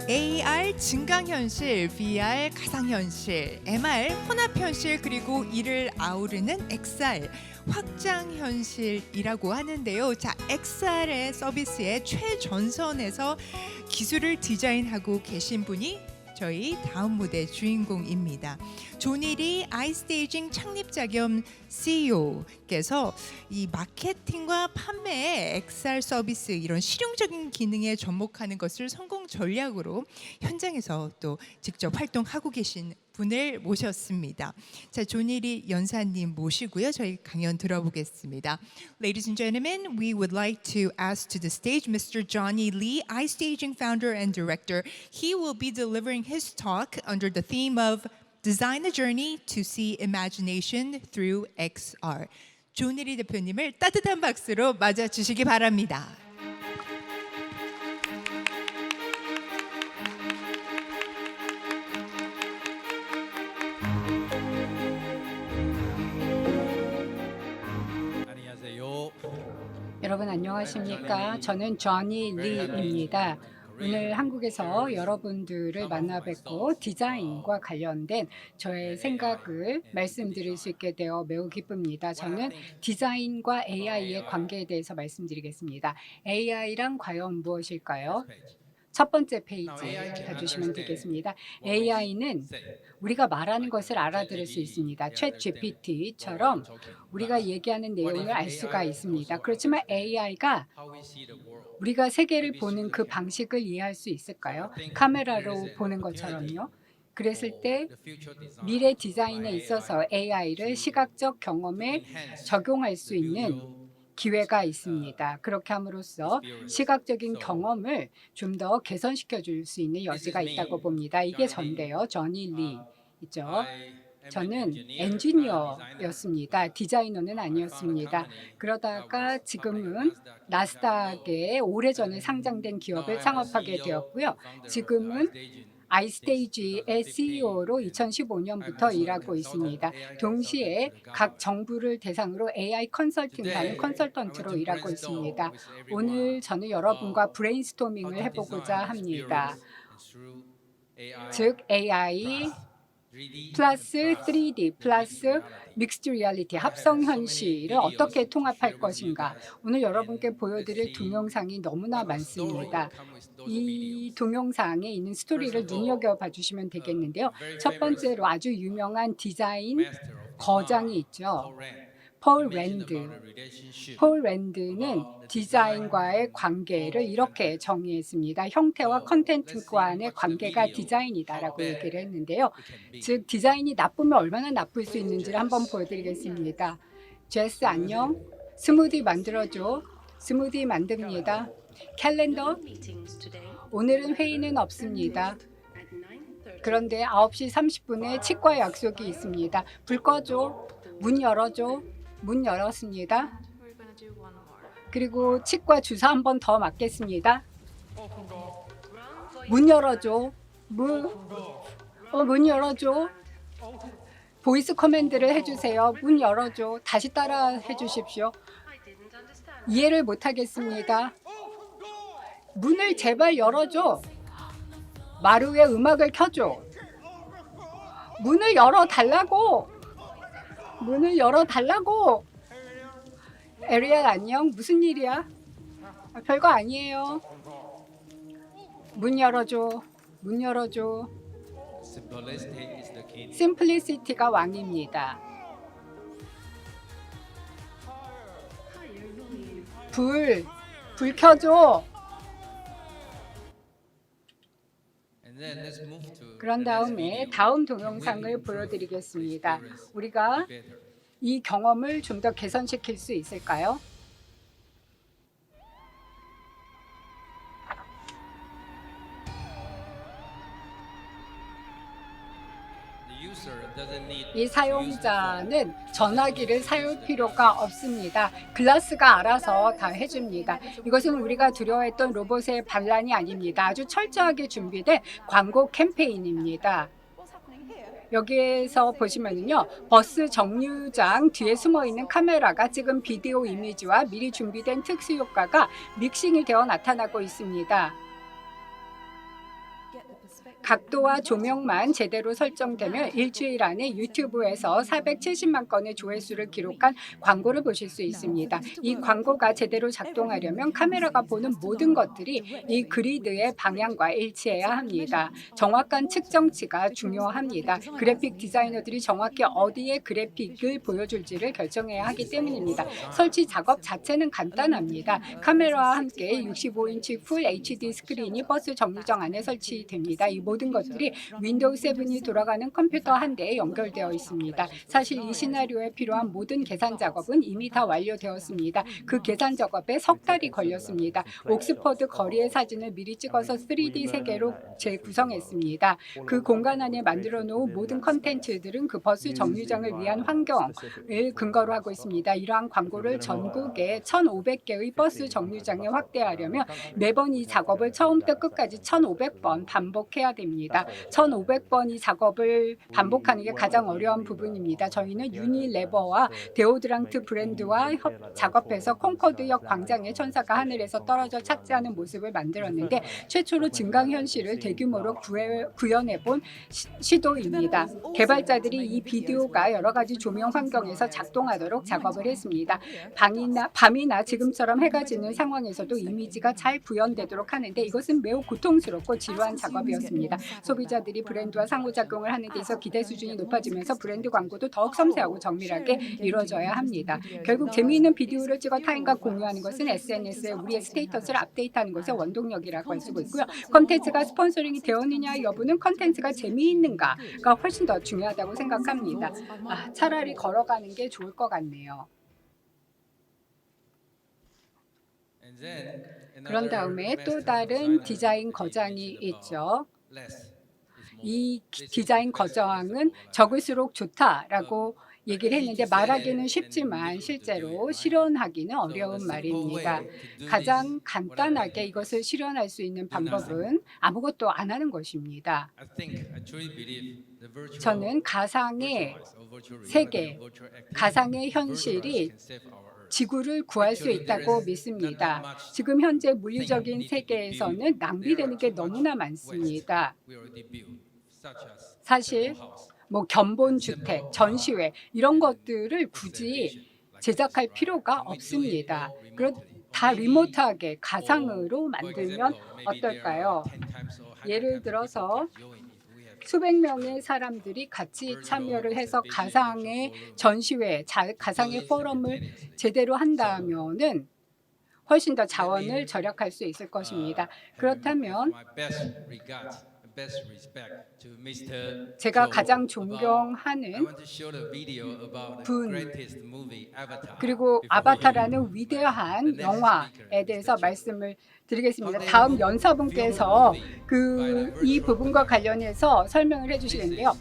AR 증강현실, VR 가상현실, MR 혼합현실 그리고 이를 아우르는 XR 확장현실이라고 하는데요. 자, XR의 서비스의 최전선에서 기술을 디자인하고 계신 분이 저희 다음 무대 주인공입니다. 조니리 아이스테이징 창립자 겸 CEO께서 이 마케팅과 판매의 XR 서비스 이런 실용적인 기능에 접목하는 것을 성공 전략으로 현장에서 또 직접 활동하고 계신 분을 모셨습니다. 자, 조니리 연사님 모시고요. 저희 강연 들어보겠습니다. Ladies and gentlemen, we would like to ask to the stage Mr. Johnny Lee, iStaging founder and director. He will be delivering his talk under the theme of Design a Journey to See Imagination Through XR. 조니리 대표님을 따뜻한 박수로 맞아주시기 바랍니다. 여러분 안녕하십니까? 저는 조니 리입니다. 오늘 한국에서 여러분들을 만나 뵙고 디자인과 관련된 저의 생각을 말씀드릴 수 있게 되어 매우 기쁩니다. 저는 디자인과 AI의 관계에 대해서 말씀드리겠습니다. AI란 과연 무엇일까요? 첫 번째 페이지 봐주시면 되겠습니다. AI는 우리가 말하는 것을 알아들을 수 있습니다. 챗 GPT처럼 우리가 얘기하는 내용을 알 수가 있습니다. 그렇지만 AI가 우리가 세계를 보는 그 방식을 이해할 수 있을까요? 카메라로 보는 것처럼요. 그랬을 때 미래 디자인에 있어서 AI를 시각적 경험에 적용할 수 있는 기회가 있습니다. 그렇게 함으로써 시각적인 경험을 좀 더 개선시켜 줄 수 있는 여지가 있다고 봅니다. 이게 전데요. 조니 리 있죠. 저는 엔지니어였습니다. 디자이너는 아니었습니다. 그러다가 지금은 나스닥에 오래전에 상장된 기업을 창업하게 되었고요. 지금은 아이스테이지의 CEO로 2015년부터 일하고 있습니다. 동시에 각 정부를 대상으로 AI 컨설팅하는 컨설턴트로 일하고 있습니다. 오늘 저는 여러분과 브레인스토밍을 해보고자 합니다. 즉 AI 플러스 3D 플러스 믹스드 리얼리티 합성 현실을 어떻게 통합할 것인가. 오늘 여러분께 보여드릴 동영상이 너무나 많습니다. 이 동영상에 있는 스토리를 눈여겨봐 주시면 되겠는데요. 첫 번째로 아주 유명한 디자인 거장이 있죠. 폴 랜드. 폴 랜드는 디자인과의 관계를 이렇게 정의했습니다. 형태와 컨텐츠 간의 관계가 디자인이다라고 얘기를 했는데요. 즉 디자인이 나쁘면 얼마나 나쁠 수 있는지를 한번 보여드리겠습니다. 제스 안녕. 스무디 만들어줘. 스무디 만듭니다. 캘린더. 오늘은 회의는 없습니다. 그런데 9시 30분에 치과 약속이 있습니다. 불 꺼줘. 문 열어줘. 문 열었습니다. 그리고 치과 주사 한 번 더 맞겠습니다. 문 열어줘. 문 열어줘. 보이스 커맨드를 해주세요. 문 열어줘. 다시 따라 해주십시오. 이해를 못하겠습니다. 문을 제발 열어줘. 마루에 음악을 켜줘. 문을 열어달라고. 문을 열어달라고. 에리얼 안녕. 무슨 일이야? 별거 아니에요. 문 열어줘. 문 열어줘. 심플리시티가 왕입니다. 불 켜줘. 그런 다음에 다음 동영상을 보여드리겠습니다. 우리가 이 경험을 좀 더 개선시킬 수 있을까요? 이 사용자는 전화기를 사용할 필요가 없습니다. 글라스가 알아서 다 해줍니다. 이것은 우리가 두려워했던 로봇의 반란이 아닙니다. 아주 철저하게 준비된 광고 캠페인입니다. 여기에서 보시면요, 버스 정류장 뒤에 숨어있는 카메라가 찍은 비디오 이미지와 미리 준비된 특수 효과가 믹싱이 되어 나타나고 있습니다. 각도와 조명만 제대로 설정되면 일주일 안에 유튜브에서 470만 건의 조회수를 기록한 광고를 보실 수 있습니다. 이 광고가 제대로 작동하려면 카메라가 보는 모든 것들이 이 그리드의 방향과 일치해야 합니다. 정확한 측정치가 중요합니다. 그래픽 디자이너들이 정확히 어디에 그래픽을 보여줄지를 결정해야 하기 때문입니다. 설치 작업 자체는 간단합니다. 카메라와 함께 65인치 풀 HD 스크린이 버스 정류장 안에 설치됩니다. 이 모든 것들이 윈도우 7이 돌아가는 컴퓨터 한 대에 연결되어 있습니다. 사실 이 시나리오에 필요한 모든 계산 작업은 이미 다 완료되었습니다. 그 계산 작업에 석 달이 걸렸습니다. 옥스퍼드 거리의 사진을 미리 찍어서 3D 세계로 재구성했습니다. 그 공간 안에 만들어 놓은 모든 컨텐츠들은 그 버스 정류장을 위한 환경을 근거로 하고 있습니다. 이러한 광고를 전국에 1,500개의 버스 정류장에 확대하려면 매번 이 작업을 처음부터 끝까지 1,500번 반복해야 됩니다. 1,500번 이 작업을 반복하는 게 가장 어려운 부분입니다. 저희는 유니레버와 데오드랑트 브랜드와 작업해서 콩코드역 광장의 천사가 하늘에서 떨어져 착지하는 모습을 만들었는데 최초로 증강현실을 대규모로 구현해본 시도입니다. 개발자들이 이 비디오가 여러 가지 조명 환경에서 작동하도록 작업을 했습니다. 밤이나 지금처럼 해가 지는 상황에서도 이미지가 잘 구현되도록 하는데 이것은 매우 고통스럽고 지루한 작업이었습니다. 소비자들이 브랜드와 상호작용을 하는 데 있어 기대 수준이 높아지면서 브랜드 광고도 더욱 섬세하고 정밀하게 이루어져야 합니다. 결국 재미있는 비디오를 찍어 타인과 공유하는 것은 SNS에 우리의 스테이터스를 업데이트하는 것의 원동력이라고 할 수 있고요. 콘텐츠가 스폰서링이 되었느냐 여부는 콘텐츠가 재미있는가가 훨씬 더 중요하다고 생각합니다. 차라리 걸어가는 게 좋을 것 같네요. 그런 다음에 또 다른 디자인 거장이 있죠. 이 디자인 거장은 적을수록 좋다라고 얘기를 했는데 말하기는 쉽지만 실제로 실현하기는 어려운 말입니다. 가장 간단하게 이것을 실현할 수 있는 방법은 아무것도 안 하는 것입니다. 저는 가상의 세계, 가상의 현실이 지구를 구할 수 있다고 믿습니다. 지금 현재 물리적인 세계에서는 낭비되는 게 너무나 많습니다. 사실 견본주택, 전시회 이런 것들을 굳이 제작할 필요가 없습니다. 다 리모트하게 가상으로 만들면 어떨까요? 예를 들어서 수백 명의 사람들이 같이 참여를 해서 가상의 전시회, 가상의 포럼을 제대로 한다면은 훨씬 더 자원을 절약할 수 있을 것입니다. 그렇다면 제가 가장 존경하는 분 그리고 아바타라는 위대한 영화에 대해서 말씀을 드리겠습니다. 다음 연사분께서 이 부분과 관련해서 설명을 해주시겠는데요.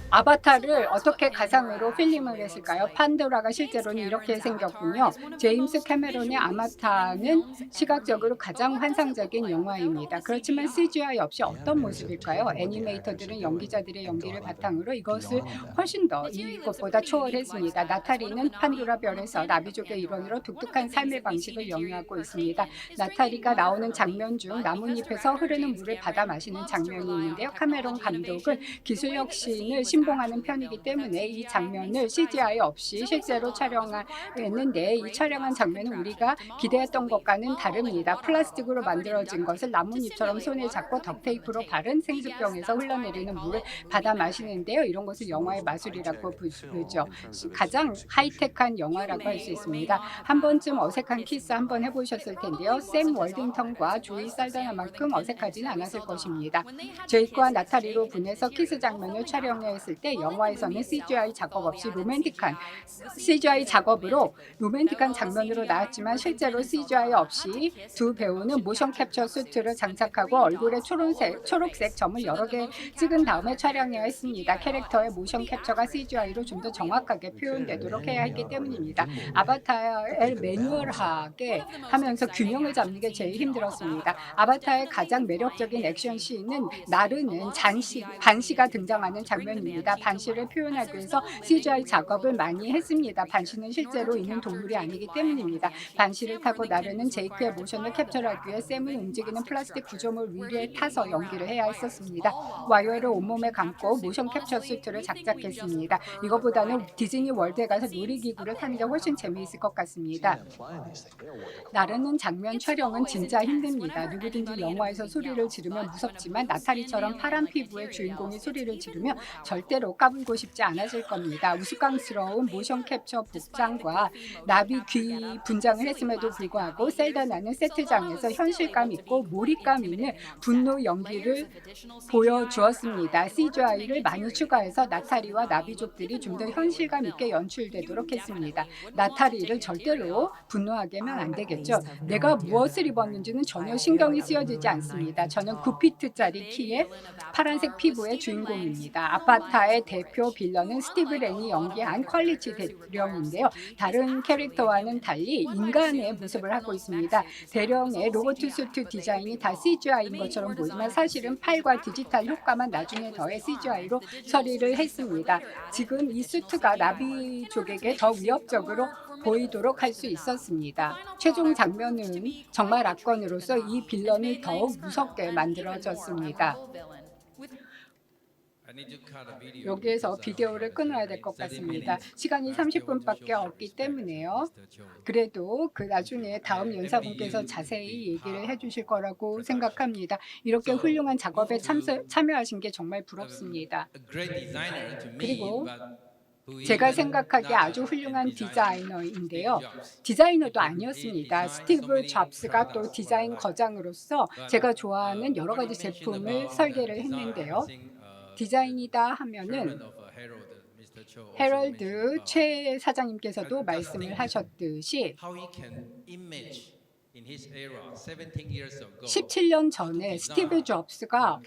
아바타를 어떻게 가상으로 필름을 했을까요? 판도라가 실제로는 이렇게 생겼군요. 제임스 캐메론의 아바타는 시각적으로 가장 환상적인 영화입니다. 그렇지만 CGI 없이 어떤 모습일까요? 애니메이터들은 연기자들의 연기를 바탕으로 이것을 훨씬 더 이것보다 초월했습니다. 나타리는 판도라 별에서 나비족의 일원으로 독특한 삶의 방식을 영위하고 있습니다. 나타리가 나오는 장면 중 나뭇잎에서 흐르는 물을 받아 마시는 장면이 있는데요. 카메론 감독은 기술 혁신을 신봉하는 편이기 때문에 이 장면을 CGI 없이 실제로 촬영했는데 이 촬영한 장면은 우리가 기대했던 것과는 다릅니다. 플라스틱으로 만들어진 것을 나뭇잎처럼 손에 잡고 덕테이프로 바른 생수병에서 흘러내리는 물을 받아 마시는데요. 이런 것을 영화의 마술이라고 부르죠. 가장 하이테크한 영화라고 할 수 있습니다. 한 번쯤 어색한 키스 한번 해보셨을 텐데요. 샘 월딩턴과 조이 살다나만큼 어색하지는 않았을 것입니다. 제이크와 나타리로 분해서 키스 장면을 촬영했을 때 영화에서는 CGI 작업 없이 CGI 작업으로 로맨틱한 장면으로 나왔지만 실제로 CGI 없이 두 배우는 모션 캡처 수트를 장착하고 얼굴에 초록색 점을 여러 개 찍은 다음에 촬영해야 했습니다. 캐릭터의 모션 캡처가 CGI로 좀 더 정확하게 표현되도록 해야 했기 때문입니다. 아바타를 매뉴얼하게 하면서 균형을 잡는 게 제일 힘들었습니다. 아바타의 가장 매력적인 액션 씬은 나르는 반시가 등장하는 장면입니다. 반시를 표현하기 위해서 CGI 작업을 많이 했습니다. 반시는 실제로 있는 동물이 아니기 때문입니다. 반시를 타고 나르는 제이크의 모션을 캡처하기 위해 샘은 움직이는 플라스틱 구조물 위에 타서 연기를 해야 했었습니다. 와이어를 온몸에 감고 모션 캡처 수트를 작작했습니다. 이거보다는 디즈니 월드에 가서 놀이기구를 타는 게 훨씬 재미있을 것 같습니다. 나르는 장면 촬영은 진짜 힘듭니다. 누구든지 영화에서 소리를 지르면 무섭지만 나타리처럼 파란 피부의 주인공이 소리를 지르면 절대로 까불고 싶지 않아질 겁니다. 우스꽝스러운 모션 캡처 복장과 나비 귀 분장을 했음에도 불구하고 셀다나는 세트장에서 현실감 있고 몰입감 있는 분노 연기를 보여주었습니다. CGI를 많이 추가해서 나타리와 나비족들이 좀 더 현실감 있게 연출되도록 했습니다. 나타리를 절대로 분노하게 하면 안 되겠죠. 내가 무엇을 입었는지는 전혀 신경이 쓰여지지 않습니다. 저는 9피트짜리 키에 파란색 피부의 주인공입니다. 아바타의 대표 빌런은 스티브 렌이 연기한 퀄리티 대령인데요. 다른 캐릭터와는 달리 인간의 모습을 하고 있습니다. 대령의 로봇 수트 디자인이 다 CGI인 것처럼 보이지만 사실은 팔과 디지털 효과만 나중에 더해 CGI로 처리를 했습니다. 지금 이 수트가 나비족에게 더 위협적으로 보이도록 할 수 있었습니다. 최종 장면은 정말 악권으로서 이 빌런이 더욱 무섭게 만들어졌습니다. 여기에서 비디오를 끊어야 될 것 같습니다. 시간이 30분밖에 없기 때문에요. 그래도 그 나중에 다음 연사분께서 자세히 얘기를 해주실 거라고 생각합니다. 이렇게 훌륭한 작업에 참여하신 게 정말 부럽습니다. 그리고 제가 생각하기에 아주 훌륭한 디자이너인데요. 디자이너도 아니었습니다. 스티브 잡스가 또 디자인 거장으로서 제가 좋아하는 여러 가지 제품을 설계를 했는데요. 디자인이다 하면은 헤럴드 최 사장님께서도 말씀을 하셨듯이 17년 전에 스티브 잡스가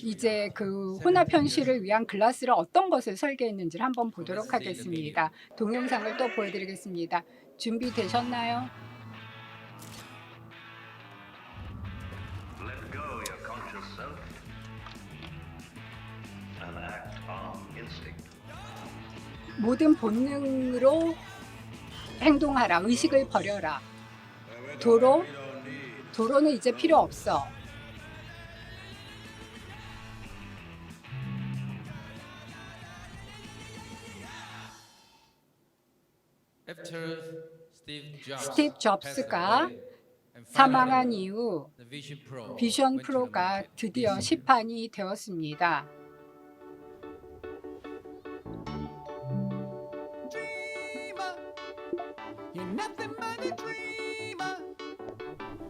이제 그 혼합 현실을 위한 글라스를 어떤 것을 설계했는지를 한번 보도록 하겠습니다. 동영상을 또 보여드리겠습니다. 준비되셨나요? Let go your conscious self and act on instinct. 모든 본능으로 행동하라. 의식을 버려라. 도로는 이제 필요 없어. 스티브 잡스가 사망한 이후 비전 프로가 드디어 시판이 되었습니다. You're nothing but a dreamer.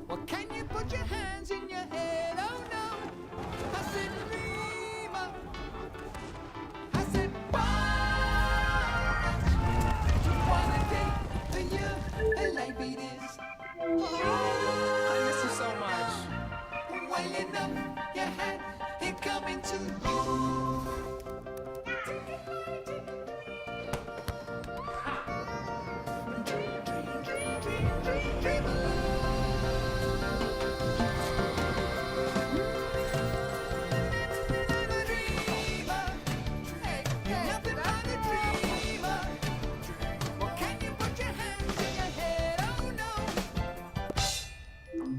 Well, can you put your hands in your head? Oh no, I said dreamer. I said wanna take the you and life it is. I miss you so much. Wailing up your hat and coming to you.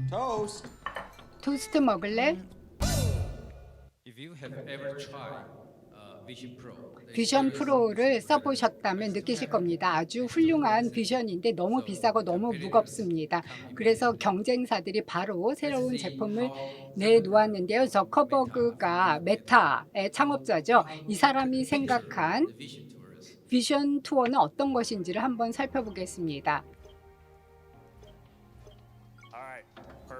Toast. 토스트 먹을래? If you have ever tried Vision Pro, 비전 프로를 써보셨다면 느끼실 겁니다. 아주 훌륭한 비전인데 너무 비싸고 너무 무겁습니다. 그래서 경쟁사들이 바로 새로운 제품을 내놓았는데요. 저커버그가 메타의 창업자죠. 이 사람이 생각한 비전 투어는 어떤 것인지를 한번 살펴보겠습니다.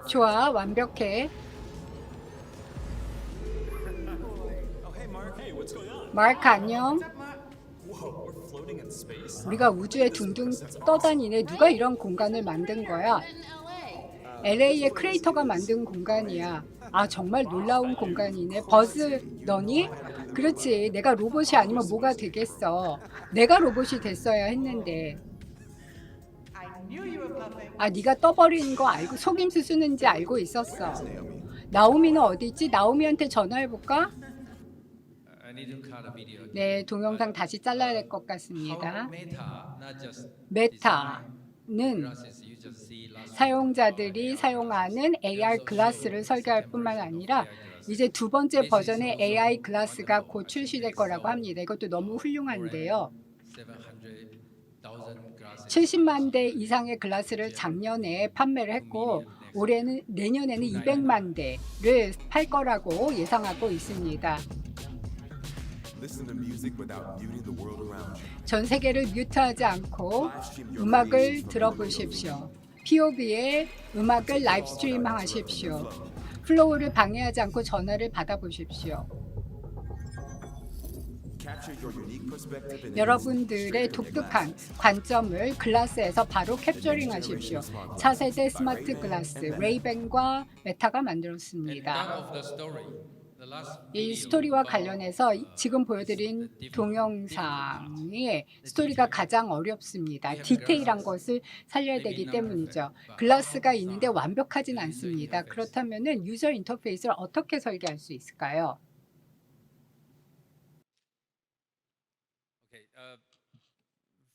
좋아, 완벽해. 마크 안녕. 우리가 우주에 둥둥 떠다니네. 누가 이런 공간을 만든 거야? LA의 크리에이터가 만든 공간이야. 아, 정말 놀라운 공간이네. 버즈 너니? 그렇지. 내가 로봇이 아니면 뭐가 되겠어. 내가 로봇이 됐어야 했는데. 아, 네가 떠버리는 거 알고 속임수 쓰는지 알고 있었어. 나오미는 어디 있지? 나오미한테 전화해볼까? need to cut a video. again. 네, 동영상 But 다시 잘라야 될 것 같습니다. how Meta, not just 메타는 glasses you just see last 사용자들이 사용하는 AR 글라스를 설계할 뿐만 아니라 이제 두 번째 버전의 AI 글라스가 곧 출시될 거라고 합니다. 이것도 너무 훌륭한데요. 700,000 glasses. 70만 대 이상의 글라스를 작년에 판매를 했고 내년에는 200만 대를 팔 거라고 예상하고 있습니다. Listen to music without muting the world around you. 전 세계를 뮤트하지 않고 음악을 들어보십시오. POB의 음악을 라이브 스트림 하십시오. 플로우를 방해하지 않고 전화를 받아보십시오. Capture your unique perspective and 여러분들의 독특한 관점을 글라스에서 바로 캡처링 하십시오. 차세대 스마트 글라스 레이벤과 메타가 And 만들었습니다. back of the story, the last 이 video 스토리와 about, 관련해서 지금 보여드린 동영상의 스토리가 가장 어렵습니다. 디테일한 것을 살려야 되기 때문이죠. 글라스가 있는데 완벽하진 않습니다. 그렇다면 유저 인터페이스를 어떻게 설계할 수 있을까요? okay,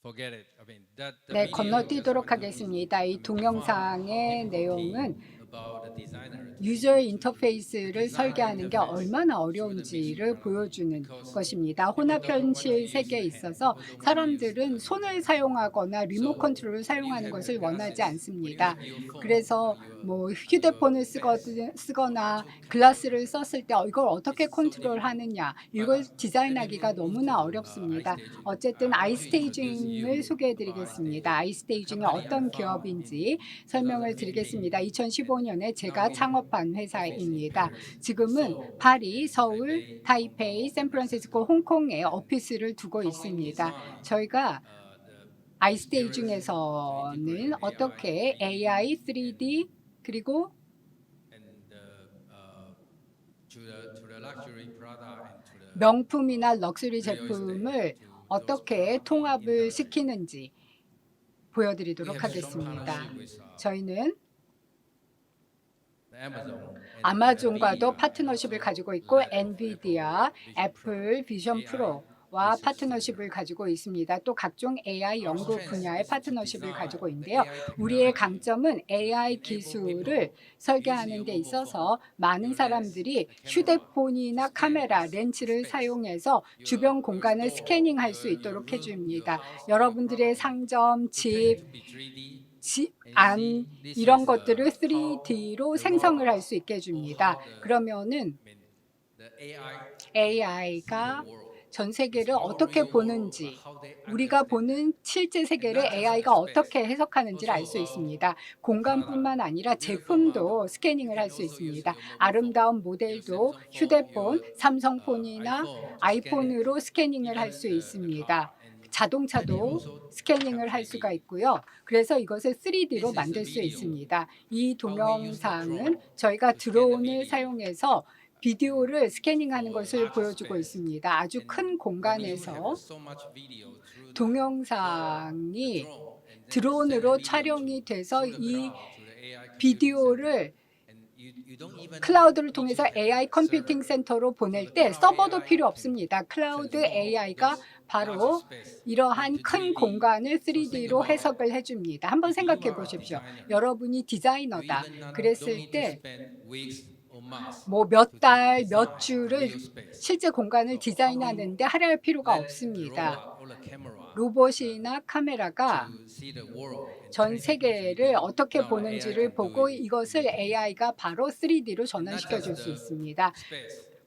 forget it. I mean, that the 네, video 건너뛰도록 just 하겠습니다. 이 동영상의 내용은 about the designer. 유저 인터페이스를 설계하는 게 얼마나 어려운지를 보여주는 것입니다. 혼합 현실 세계에 있어서 사람들은 손을 사용하거나 리모트 컨트롤을 사용하는 것을 원하지 않습니다. 그래서 뭐 휴대폰을 쓰거나 글라스를 썼을 때 이걸 어떻게 컨트롤하느냐, 이걸 디자인하기가 너무나 어렵습니다. 어쨌든 아이스테이징을 소개해드리겠습니다. 아이스테이징이 어떤 기업인지 설명을 드리겠습니다. 2015년에 제가 창업한 회사입니다. 지금은 파리, 서울, 타이페이, 샌프란시스코, 홍콩에 오피스를 두고 있습니다. 저희가 아이스테이징에서는 어떻게 AI, 3D 그리고 And to the luxury product and to the 명품이나 럭셔리 제품을 어떻게 통합을 시키는지 보여드리도록 하겠습니다. 저희는 아마존과도 파트너십을 가지고 있고 엔비디아, 애플 비전 프로와 파트너십을 가지고 있습니다. 또 각종 AI 연구 분야의 파트너십을 가지고 있는데요. 우리의 강점은 AI 기술을 설계하는 데 있어서 많은 사람들이 휴대폰이나 카메라, 렌즈를 사용해서 주변 공간을 스캐닝할 수 있도록 해줍니다. 여러분들의 상점, 집, 안 이런 것들을 3D로 생성을 할 수 있게 해줍니다. 그러면은 AI가 전 세계를 어떻게 보는지, 우리가 보는 실제 세계를 AI가 어떻게 해석하는지를 알 수 있습니다. 공간뿐만 아니라 제품도 스캐닝을 할 수 있습니다. 아름다운 모델도 휴대폰, 삼성폰이나 아이폰으로 스캐닝을 할 수 있습니다. 자동차도 스캐닝을 할 수가 있고요. 그래서 이것을 3D로 만들 수 있습니다. 이 동영상은 저희가 드론을 사용해서 비디오를 스캐닝하는 것을 보여주고 있습니다. 아주 큰 공간에서 동영상이 드론으로 촬영이 돼서 이 비디오를 클라우드를 통해서 AI 컴퓨팅 센터로 보낼 때 서버도 필요 없습니다. 클라우드 AI가 바로 이러한 큰 공간을 3D로 해석을 해줍니다. 한번 생각해 보십시오. 여러분이 디자이너다. 그랬을 때 뭐 몇 달, 몇 주를 실제 공간을 디자인하는데 할애할 필요가 없습니다. 로봇이나 카메라가 전 세계를 어떻게 보는지를 보고 이것을 AI가 바로 3D로 전환시켜 줄 수 있습니다.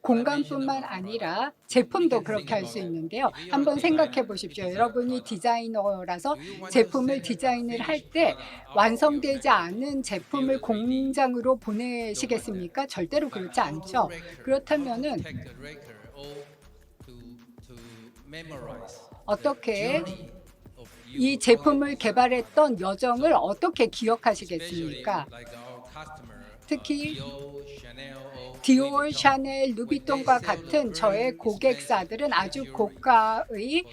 공간뿐만 아니라 제품도 그렇게 할 수 있는데요. 한번 생각해 보십시오. 여러분이 디자이너라서 제품을 디자인을 할 때 완성되지 않은 제품을 공장으로 보내시겠습니까? 절대로 그렇지 않죠. 그렇다면은 어떻게 이 제품을 개발했던 여정을 어떻게 기억하시겠습니까? 특히 디올, 샤넬, 루비통과 같은 저의 고객사들은 아주 고가의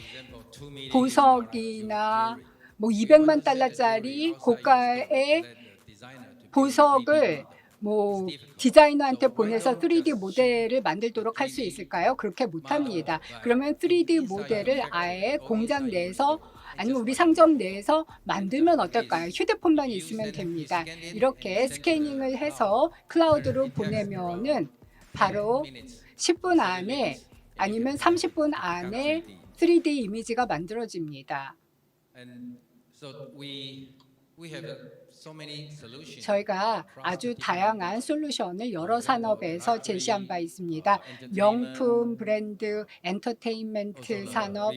보석이나 뭐 200만 달러짜리 고가의 보석을 뭐 디자이너한테 보내서 3D 모델을 만들도록 할 수 있을까요? 그렇게 못합니다. 그러면 3D 모델을 아예 공장 내에서 아니면 우리 상점 내에서 만들면 어떨까요? 휴대폰만 있으면 됩니다. 이렇게 스캐닝을 해서 클라우드로 보내면은 바로 10분 안에 아니면 30분 안에 3D 이미지가 만들어집니다. 저희가 아주 다양한 솔루션을 여러 산업에서 제시한 바 있습니다. 명품, 브랜드, 엔터테인먼트 산업,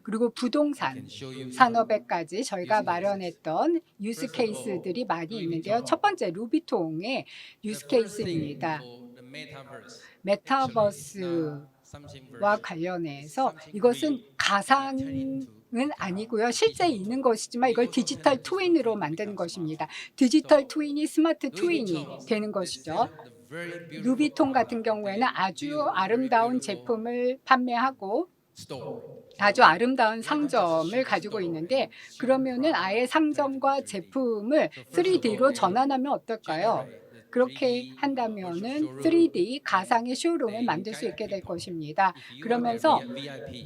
그리고 부동산 산업에까지 저희가 마련했던 유스 케이스들이 많이 있는데요. 첫 번째 루비통의 유스 케이스입니다. 메타버스와 관련해서 이것은 가상은 아니고요. 실제 있는 것이지만 이걸 디지털 트윈으로 만드는 것입니다. 디지털 트윈이 스마트 트윈이 되는 것이죠. 루비통 같은 경우에는 아주 아름다운 제품을 판매하고 아주 아름다운 상점을 가지고 있는데 그러면은 아예 상점과 제품을 3D로 전환하면 어떨까요? 그렇게 한다면은 3D 가상의 쇼룸을 만들 수 있게 될 것입니다. 그러면서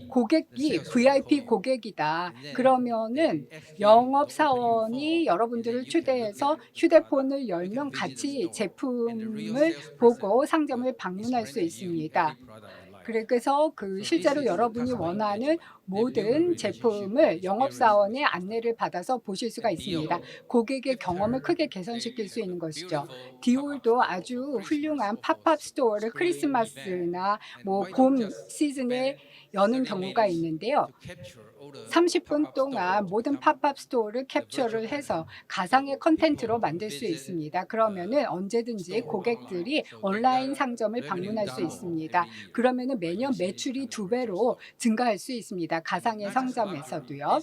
고객이 VIP 고객이다. 그러면은 영업사원이 여러분들을 초대해서 휴대폰을 열면 같이 제품을 보고 상점을 방문할 수 있습니다. 그래서 실제로 여러분이 원하는 모든 제품을 영업사원의 안내를 받아서 보실 수가 있습니다. 고객의 경험을 크게 개선시킬 수 있는 것이죠. 디올도 아주 훌륭한 팝업 스토어를 크리스마스나 봄 시즌에 여는 경우가 있는데요. 30분 동안 모든 팝업 스토어를 캡처를 해서 가상의 컨텐츠로 만들 수 있습니다. 그러면은 언제든지 고객들이 온라인 상점을 방문할 수 있습니다. 그러면은 매년 매출이 2배로 증가할 수 있습니다. 가상의 상점에서도요.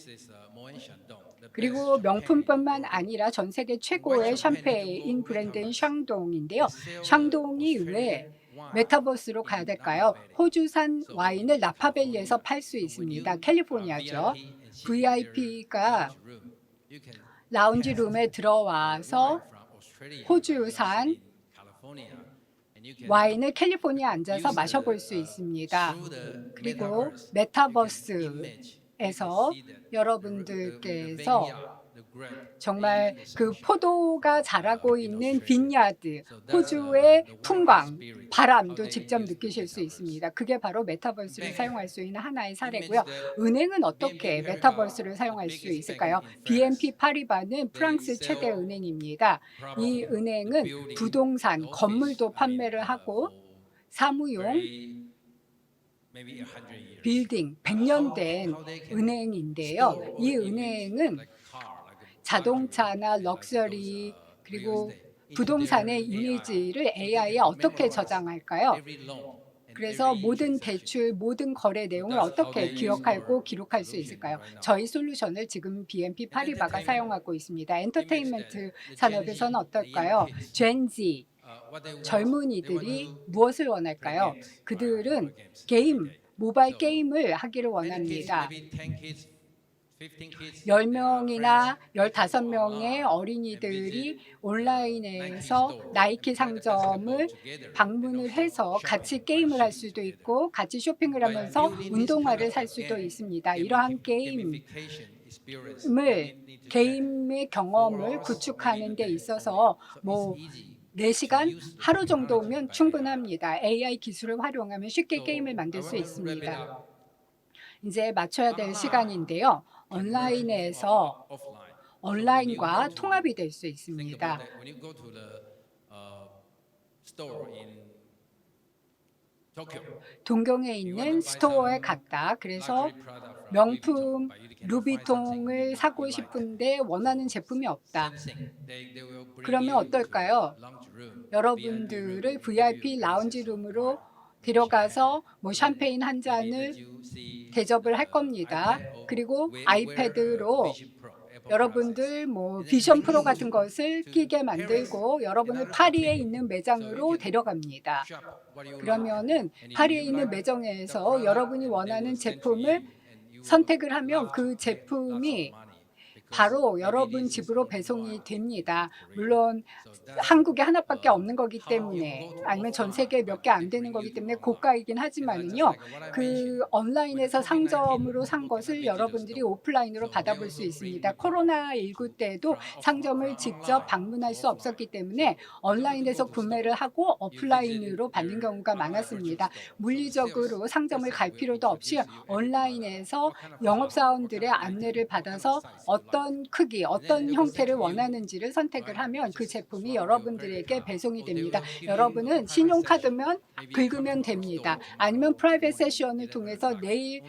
그리고 명품뿐만 아니라 전 세계 최고의 샴페인 브랜드인 샹동인데요. 샹동이 왜 메타버스로 가야 될까요? 호주산 와인을 나파밸리에서 팔 수 있습니다. 캘리포니아죠. VIP가 라운지룸에 들어와서 호주산 와인을 캘리포니아에 앉아서 마셔볼 수 있습니다. 그리고 메타버스에서 여러분들께서 정말 그 포도가 자라고 있는 빈야드, 호주의 풍광, 바람도 직접 느끼실 수 있습니다. 그게 바로 메타버스를 사용할 수 있는 하나의 사례고요. 은행은 어떻게 메타버스를 사용할 수 있을까요? BNP 파리바는 프랑스 최대 은행입니다. 이 은행은 부동산, 건물도 판매를 하고 사무용 빌딩, 100년 된 은행인데요. 이 은행은 자동차나 럭셔리 그리고 부동산의 이미지를 AI에 어떻게 저장할까요? 그래서 모든 대출, 모든 거래 내용을 어떻게 기억하고 기록할 수 있을까요? 저희 솔루션을 지금 BNP 파리바가 사용하고 있습니다. 엔터테인먼트 산업에서는 어떨까요? 젠지, 젊은이들이 무엇을 원할까요? 그들은 모바일 게임을 하기를 원합니다. 10명이나 15명의 어린이들이 온라인에서 나이키 상점을 방문을 해서 같이 게임을 할 수도 있고 같이 쇼핑을 하면서 운동화를 살 수도 있습니다. 이러한 게임의 경험을 구축하는 데 있어서 4시간, 하루 정도면 충분합니다. AI 기술을 활용하면 쉽게 게임을 만들 수 있습니다. 이제 맞춰야 될 시간인데요. 온라인에서 온라인과 통합이 될 수 있습니다. 동경에 있는 스토어에 갔다. 그래서 명품 루비통을 사고 싶은데 원하는 제품이 없다. 그러면 어떨까요? 여러분들을 VIP 라운지룸으로 데려가서 샴페인 한 잔을 대접을 할 겁니다. 그리고 아이패드로 여러분들 비전 프로 같은 것을 끼게 만들고 여러분을 파리에 있는 매장으로 데려갑니다. 그러면은 파리에 있는 매장에서 여러분이 원하는 제품을 선택을 하면 그 제품이 바로 여러분 집으로 배송이 됩니다. 물론 한국에 하나밖에 없는 거기 때문에 아니면 전 세계에 몇 개 안 되는 거기 때문에 고가이긴 하지만요. 그 온라인에서 상점으로 산 것을 여러분들이 오프라인으로 받아볼 수 있습니다. 코로나19 때도 상점을 직접 방문할 수 없었기 때문에 온라인에서 구매를 하고 오프라인으로 받는 경우가 많았습니다. 물리적으로 상점을 갈 필요도 없이 온라인에서 영업사원들의 안내를 받아서 어떤 크기, 어떤 형태를 원하는지를 선택을 하면 그 제품이 여러분들에게 배송이 됩니다. 여러분은 신용카드면 긁으면 됩니다. 아니면 프라이빗 세션을 통해서 내일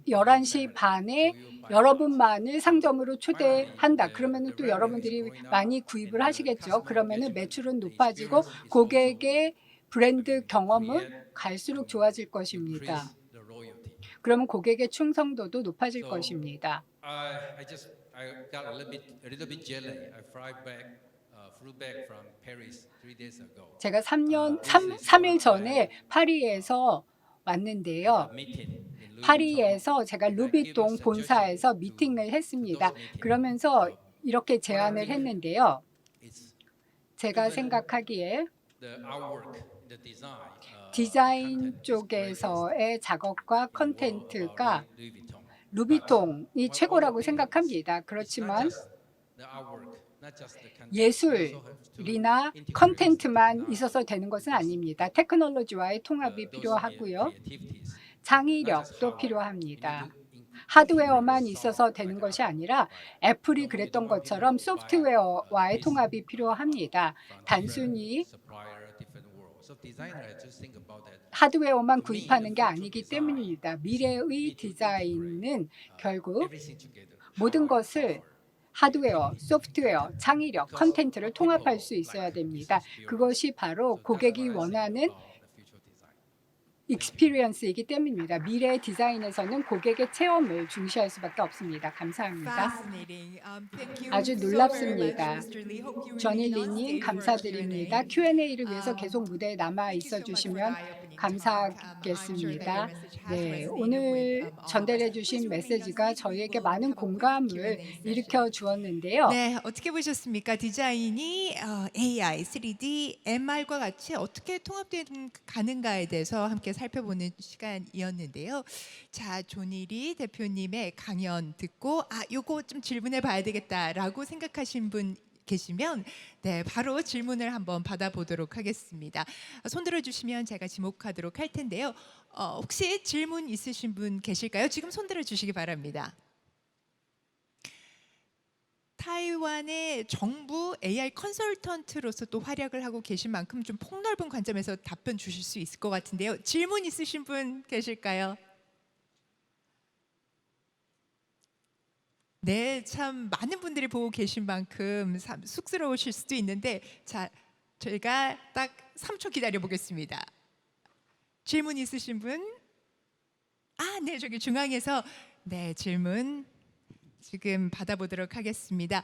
11시 반에 여러분만을 상점으로 초대한다. 그러면 또 여러분들이 많이 구입을 하시겠죠. 그러면 매출은 높아지고 고객의 브랜드 경험은 갈수록 좋아질 것입니다. 그러면 고객의 충성도도 높아질 것입니다. I got a little bit jelly. I flew back from Paris 3 days ago. 제가 3일 전에 파리에서 왔는데요. 파리에서 제가 루비통 본사에서 미팅을 했습니다. 그러면서 이렇게 제안을 했는데요. 제가 생각하기에 디자인 쪽에서의 작업과 컨텐츠가 루비통이 최고라고 생각합니다. 그렇지만 예술이나 컨텐츠만 있어서 되는 것은 아닙니다. 테크놀로지와의 통합이 필요하고요. 창의력도 필요합니다. 하드웨어만 있어서 되는 것이 아니라 애플이 그랬던 것처럼 소프트웨어와의 통합이 필요합니다. 단순히 하드웨어만 구입하는 게 아니기 때문입니다. 미래의 디자인은 결국 모든 것을 하드웨어, 소프트웨어, 창의력, 컨텐츠를 통합할 수 있어야 됩니다. 그것이 바로 고객이 원하는 익스피리언스이기 때문입니다. 미래 디자인에서는 고객의 체험을 중시할 수밖에 없습니다. 감사합니다. 아주 놀랍습니다. 조니 리님 감사드립니다. Q&A를 위해서 계속 무대에 남아 있어 주시면 감사하겠습니다. 네, 오늘 전달해 주신 메시지가 저희에게 많은 공감을 일으켜 주었는데요. 네, 어떻게 보셨습니까? 디자인이 AI, 3D, MR과 같이 어떻게 통합되는가에 대해서 함께 살펴보는 시간이었는데요. 자, 조니리 대표님의 강연 듣고 요거 좀 질문해 봐야 되겠다라고 생각하신 분 계시면 네, 바로 질문을 한번 받아보도록 하겠습니다. 손 들어주시면 제가 지목하도록 할 텐데요. 혹시 질문 있으신 분 계실까요? 지금 손 들어주시기 바랍니다. 타이완의 정부 AI 컨설턴트로서 또 활약을 하고 계신 만큼 좀 폭넓은 관점에서 답변 주실 수 있을 것 같은데요. 질문 있으신 분 계실까요? 네, 참 많은 분들이 보고 계신 만큼 참 쑥스러우실 수도 있는데 자, 저희가 딱 3초 기다려 보겠습니다. 질문 있으신 분? 네, 저기 중앙에서 네, 질문 지금 받아보도록 하겠습니다.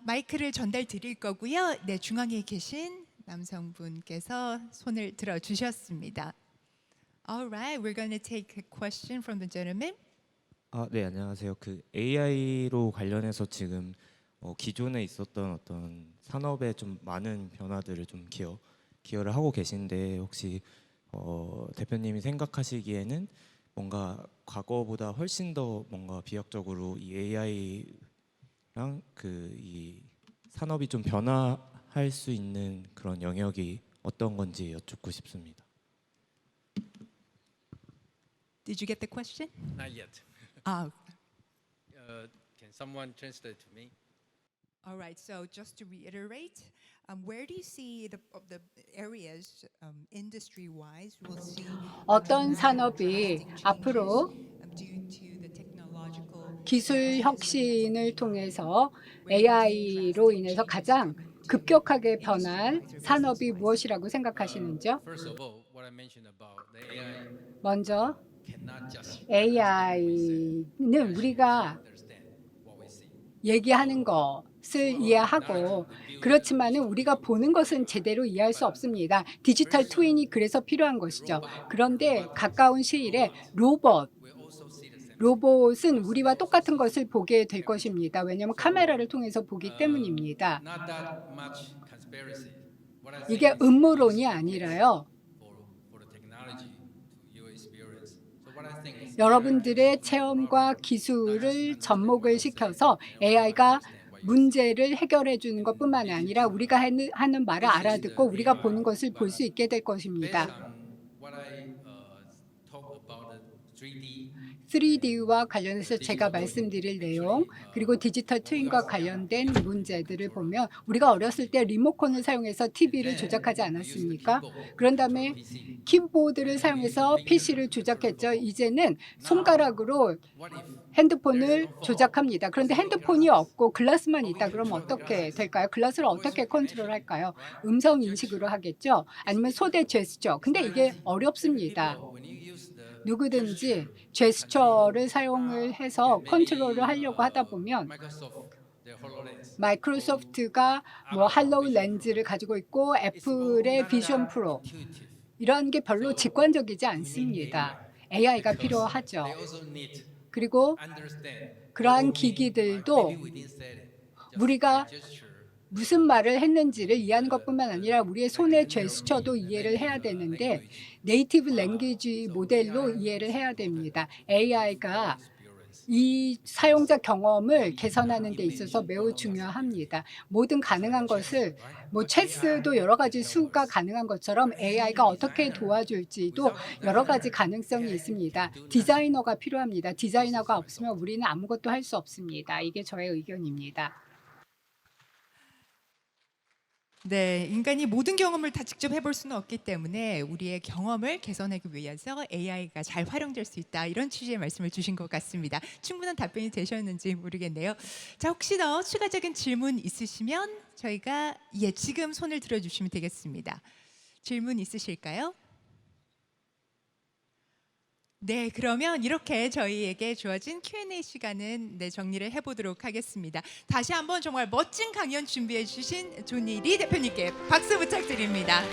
마이크를 전달 드릴 거고요. 네, 중앙에 계신 남성분께서 손을 들어 주셨습니다. All right, we're going to take a question from the gentleman. 네, 안녕하세요. 그 AI로 관련해서 지금 기존에 있었던 어떤 산업에 좀 많은 변화들을 좀 기여를 하고 계신데 혹시 대표님이 생각하시기에는 뭔가 과거보다 훨씬 더 뭔가 비약적으로 이 AI랑 이 산업이 좀 변화할 수 있는 그런 영역이 어떤 건지 여쭙고 싶습니다. Did you get the question? Not yet. Can someone translate to me? All right. So just to reiterate, where do you see the areas industry-wise we'll see 어떤 산업이 앞으로 due to the technological 기술 혁신을 통해서 AI로 인해서 가장 급격하게 변할 산업이 무엇이라고 생각하시는지요? First of all, what I mentioned about the AI 먼저 cannot just AI는 우리가 understand what we see. 얘기하는 것을 이해하고 그렇지만은 우리가 보는 것은 제대로 이해할 수 없습니다. 디지털 트윈이 그래서 필요한 것이죠. 그런데 가까운 시일에 로봇 We also see the same 로봇은 우리와 똑같은 것을 보게 될 것입니다. 왜냐하면 카메라를 통해서 보기 때문입니다. Not that much conspiracy. What I think 이게 is 음모론이 아니라요. for the technology to your experience. So what I think is 여러분들의 체험과 기술을 접목을 시켜서 AI가 문제를 해결해 주는 것뿐만 아니라 우리가 하는 말을 알아듣고 우리가 보는 것을 볼 수 있게 될 것입니다. based on what I talk about the 3D 3D와 관련해서 제가 말씀드릴 내용 그리고 디지털 트윈과 관련된 문제들을 보면 우리가 어렸을 때 리모컨을 사용해서 TV를 조작하지 않았습니까? 그런 다음에 키보드를 사용해서 PC를 조작했죠. 이제는 손가락으로 what if 핸드폰을 조작합니다. 그런데 핸드폰이 없고 글라스만 있다 그러면 어떻게 될까요? 글라스를 어떻게 컨트롤할까요? 음성 인식으로 하겠죠? 아니면 손의 제스처. 근데 이게 어렵습니다. when you use the 누구든지 제스처를 사용을 해서 컨트롤을 하려고 하다 보면 Microsoft their HoloLens 마이크로소프트가 뭐 할로우 렌즈를 가지고 있고 애플의 비전 프로 intuitive. 이런 게 별로 직관적이지 않습니다. AI가 필요하죠. They also need 그리고 understand 그러한 기기들도 maybe we didn't say it. Just 우리가 gesture. 무슨 말을 했는지를 이해하는 것뿐만 아니라 우리의 손의 제스처도 이해를 해야 되는데 네이티브 랭귀지 모델로 이해를 해야 됩니다. AI가 이 사용자 경험을 개선하는 데 있어서 매우 중요합니다. 모든 가능한 것을 뭐 체스도 여러 가지 수가 가능한 것처럼 AI가 어떻게 도와줄지도 여러 가지 가능성이 있습니다. 디자이너가 필요합니다. 디자이너가 없으면 우리는 아무것도 할 수 없습니다. 이게 저의 의견입니다. 네, 인간이 모든 경험을 다 직접 해볼 수는 없기 때문에 우리의 경험을 개선하기 위해서 AI가 잘 활용될 수 있다 이런 취지의 말씀을 주신 것 같습니다. 충분한 답변이 되셨는지 모르겠네요. 자, 혹시 더 추가적인 질문 있으시면 저희가 지금 손을 들어주시면 되겠습니다. 질문 있으실까요? 네, 그러면 이렇게 저희에게 주어진 Q&A 시간은 정리를 해보도록 하겠습니다. 다시 한번 정말 멋진 강연 준비해 주신 조니 리 대표님께 박수 부탁드립니다.